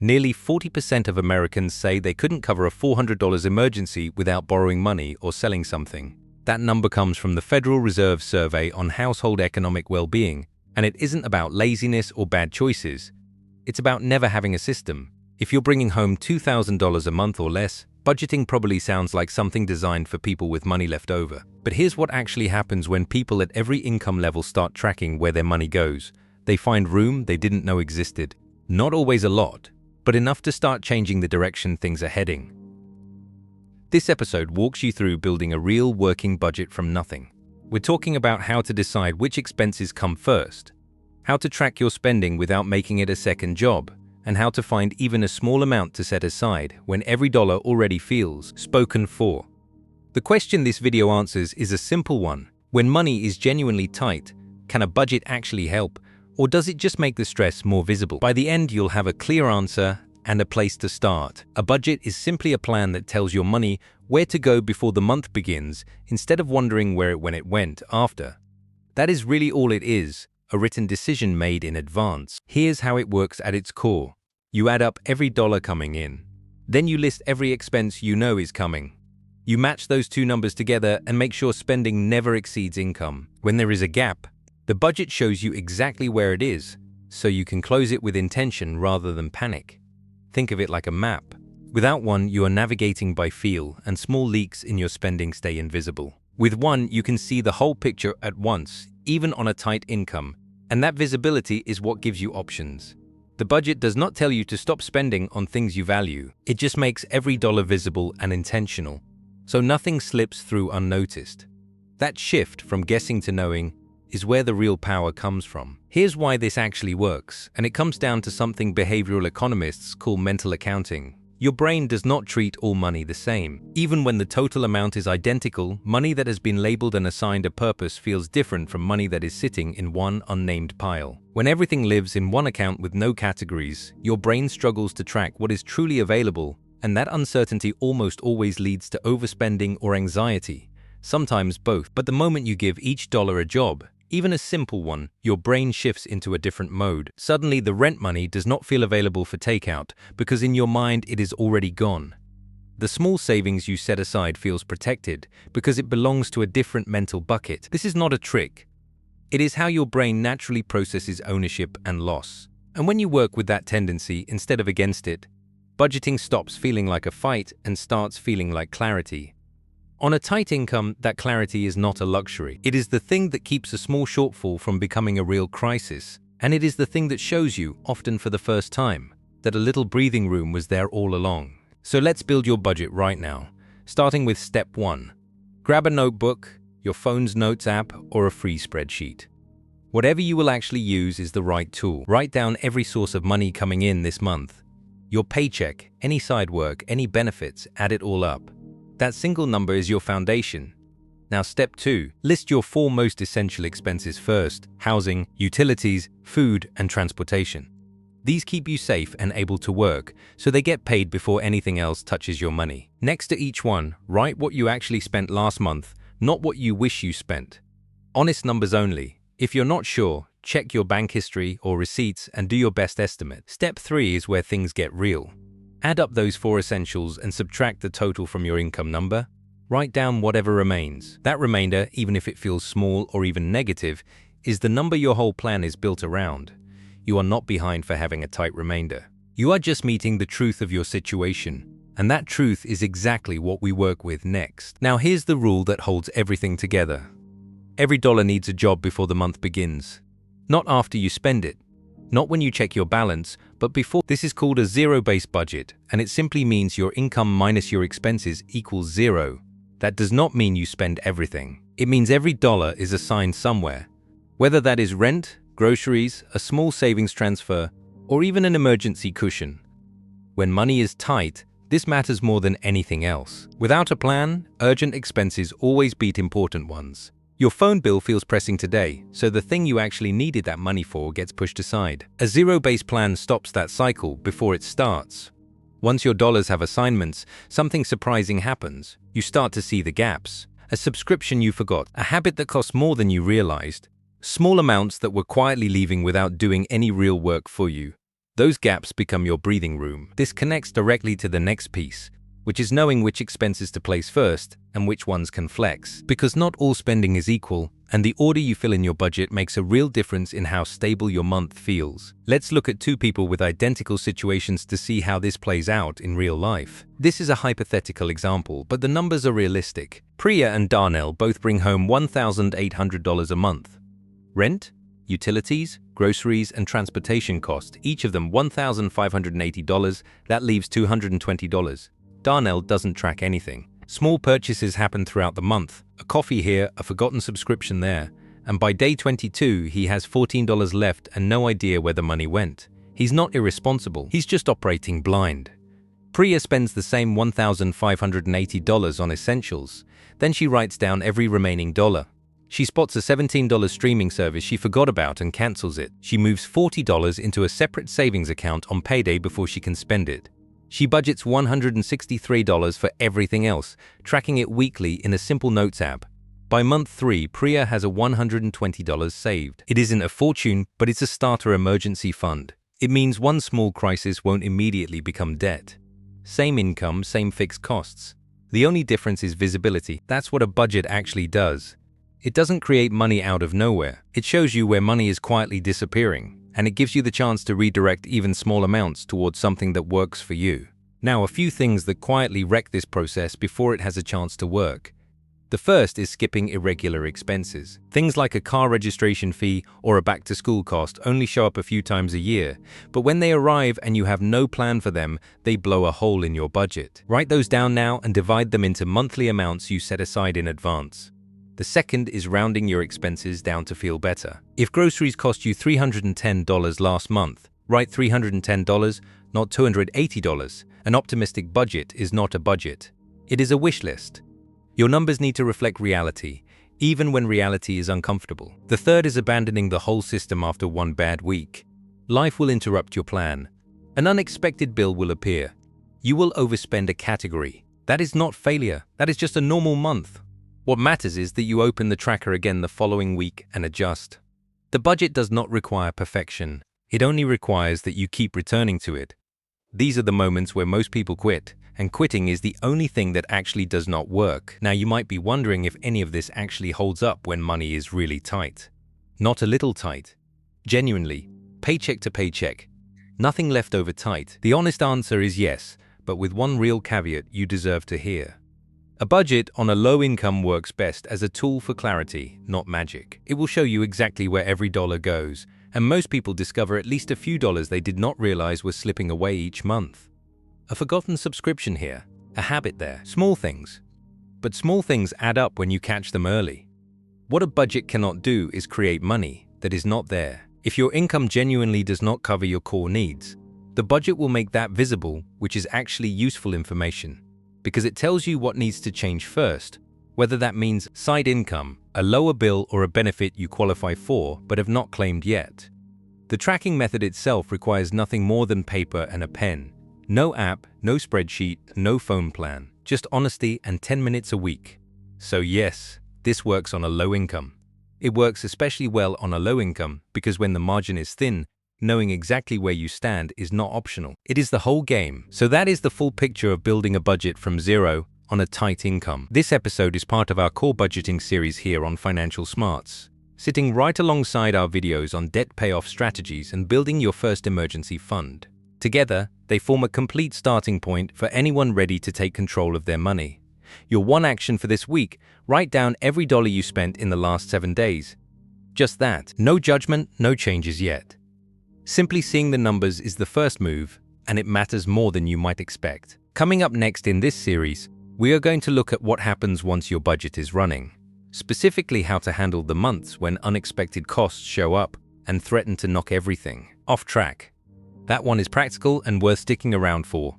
Nearly 40% of Americans say they couldn't cover a $400 emergency without borrowing money or selling something. That number comes from the Federal Reserve Survey on Household Economic Well-Being, and it isn't about laziness or bad choices. It's about never having a system. If you're bringing home $2,000 a month or less, budgeting probably sounds like something designed for people with money left over. But here's what actually happens when people at every income level start tracking where their money goes. They find room they didn't know existed. Not always a lot, but enough to start changing the direction things are heading. This episode walks you through building a real working budget from nothing. We're talking about how to decide which expenses come first, how to track your spending without making it a second job, and how to find even a small amount to set aside when every dollar already feels spoken for. The question this video answers is a simple one. When money is genuinely tight, can a budget actually help, or does it just make the stress more visible? By the end, you'll have a clear answer and a place to start. A budget is simply a plan that tells your money where to go before the month begins, instead of wondering where it went after. That is really all it is, a written decision made in advance. Here's how it works at its core. You add up every dollar coming in. Then you list every expense you know is coming. You match those two numbers together and make sure spending never exceeds income. When there is a gap, the budget shows you exactly where it is, so you can close it with intention rather than panic. Think of it like a map. Without one, you are navigating by feel, and small leaks in your spending stay invisible. With one, you can see the whole picture at once, even on a tight income, and that visibility is what gives you options. The budget does not tell you to stop spending on things you value. It just makes every dollar visible and intentional, so nothing slips through unnoticed. That shift from guessing to knowing is where the real power comes from. Here's why this actually works, and it comes down to something behavioral economists call mental accounting. Your brain does not treat all money the same. Even when the total amount is identical, money that has been labeled and assigned a purpose feels different from money that is sitting in one unnamed pile. When everything lives in one account with no categories, your brain struggles to track what is truly available, and that uncertainty almost always leads to overspending or anxiety, sometimes both. But the moment you give each dollar a job, even a simple one, your brain shifts into a different mode. Suddenly, the rent money does not feel available for takeout because in your mind it is already gone. The small savings you set aside feels protected because it belongs to a different mental bucket. This is not a trick. It is how your brain naturally processes ownership and loss. And when you work with that tendency instead of against it, budgeting stops feeling like a fight and starts feeling like clarity. On a tight income, that clarity is not a luxury. It is the thing that keeps a small shortfall from becoming a real crisis. And it is the thing that shows you, often for the first time, that a little breathing room was there all along. So let's build your budget right now, starting with step 1. Grab a notebook, your phone's notes app, or a free spreadsheet. Whatever you will actually use is the right tool. Write down every source of money coming in this month. Your paycheck, any side work, any benefits, add it all up. That single number is your foundation. Now step 2, list your 4 most essential expenses first: housing, utilities, food, and transportation. These keep you safe and able to work, so they get paid before anything else touches your money. Next to each one, write what you actually spent last month, not what you wish you spent. Honest numbers only. If you're not sure, check your bank history or receipts and do your best estimate. Step 3 is where things get real. Add up those 4 essentials and subtract the total from your income number. Write down whatever remains. That remainder, even if it feels small or even negative, is the number your whole plan is built around. You are not behind for having a tight remainder. You are just meeting the truth of your situation, and that truth is exactly what we work with next. Now here's the rule that holds everything together. Every dollar needs a job before the month begins. Not after you spend it. Not when you check your balance, but before. This is called a zero-based budget, and it simply means your income minus your expenses equals 0. That does not mean you spend everything. It means every dollar is assigned somewhere. Whether that is rent, groceries, a small savings transfer, or even an emergency cushion. When money is tight, this matters more than anything else. Without a plan, urgent expenses always beat important ones. Your phone bill feels pressing today, so the thing you actually needed that money for gets pushed aside. A zero-based plan stops that cycle before it starts. Once your dollars have assignments, something surprising happens. You start to see the gaps. A subscription you forgot, a habit that costs more than you realized, small amounts that were quietly leaving without doing any real work for you. Those gaps become your breathing room. This connects directly to the next piece, which is knowing which expenses to place first and which ones can flex. Because not all spending is equal, and the order you fill in your budget makes a real difference in how stable your month feels. Let's look at two people with identical situations to see how this plays out in real life. This is a hypothetical example, but the numbers are realistic. Priya and Darnell both bring home $1,800 a month. Rent, utilities, groceries, and transportation cost, each of them $1,580, that leaves $220. Darnell doesn't track anything. Small purchases happen throughout the month, a coffee here, a forgotten subscription there, and by day 22 he has $14 left and no idea where the money went. He's not irresponsible, he's just operating blind. Priya spends the same $1,580 on essentials, then she writes down every remaining dollar. She spots a $17 streaming service she forgot about and cancels it. She moves $40 into a separate savings account on payday before she can spend it. She budgets $163 for everything else, tracking it weekly in a simple notes app. By month 3, Priya has a $120 saved. It isn't a fortune, but it's a starter emergency fund. It means one small crisis won't immediately become debt. Same income, same fixed costs. The only difference is visibility. That's what a budget actually does. It doesn't create money out of nowhere. It shows you where money is quietly disappearing, and it gives you the chance to redirect even small amounts towards something that works for you. Now, a few things that quietly wreck this process before it has a chance to work. The first is skipping irregular expenses. Things like a car registration fee or a back-to-school cost only show up a few times a year, but when they arrive and you have no plan for them, they blow a hole in your budget. Write those down now and divide them into monthly amounts you set aside in advance. The second is rounding your expenses down to feel better. If groceries cost you $310 last month, write $310, not $280. An optimistic budget is not a budget. It is a wish list. Your numbers need to reflect reality, even when reality is uncomfortable. The third is abandoning the whole system after one bad week. Life will interrupt your plan. An unexpected bill will appear. You will overspend a category. That is not failure. That is just a normal month. What matters is that you open the tracker again the following week and adjust. The budget does not require perfection. It only requires that you keep returning to it. These are the moments where most people quit, and quitting is the only thing that actually does not work. Now, you might be wondering if any of this actually holds up when money is really tight. Not a little tight. Genuinely, paycheck to paycheck. Nothing left over tight. The honest answer is yes, but with one real caveat you deserve to hear. A budget on a low income works best as a tool for clarity, not magic. It will show you exactly where every dollar goes, and most people discover at least a few dollars they did not realize were slipping away each month. A forgotten subscription here, a habit there, small things. But small things add up when you catch them early. What a budget cannot do is create money that is not there. If your income genuinely does not cover your core needs, the budget will make that visible, which is actually useful information, because it tells you what needs to change first, whether that means side income, a lower bill, or a benefit you qualify for but have not claimed yet. The tracking method itself requires nothing more than paper and a pen. No app, no spreadsheet, no phone plan, just honesty and 10 minutes a week. So yes, this works on a low income. It works especially well on a low income because when the margin is thin, knowing exactly where you stand is not optional. It is the whole game. So that is the full picture of building a budget from zero on a tight income. This episode is part of our core budgeting series here on Financial Smarts, sitting right alongside our videos on debt payoff strategies and building your first emergency fund. Together, they form a complete starting point for anyone ready to take control of their money. Your one action for this week: write down every dollar you spent in the last 7 days. Just that. No judgment, no changes yet. Simply seeing the numbers is the first move, and it matters more than you might expect. Coming up next in this series, we are going to look at what happens once your budget is running, specifically how to handle the months when unexpected costs show up and threaten to knock everything off track. That one is practical and worth sticking around for.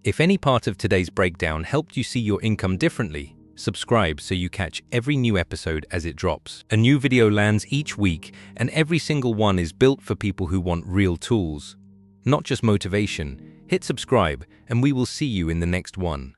If any part of today's breakdown helped you see your income differently, subscribe so you catch every new episode as it drops. A new video lands each week, and every single one is built for people who want real tools, not just motivation. Hit subscribe, and we will see you in the next one.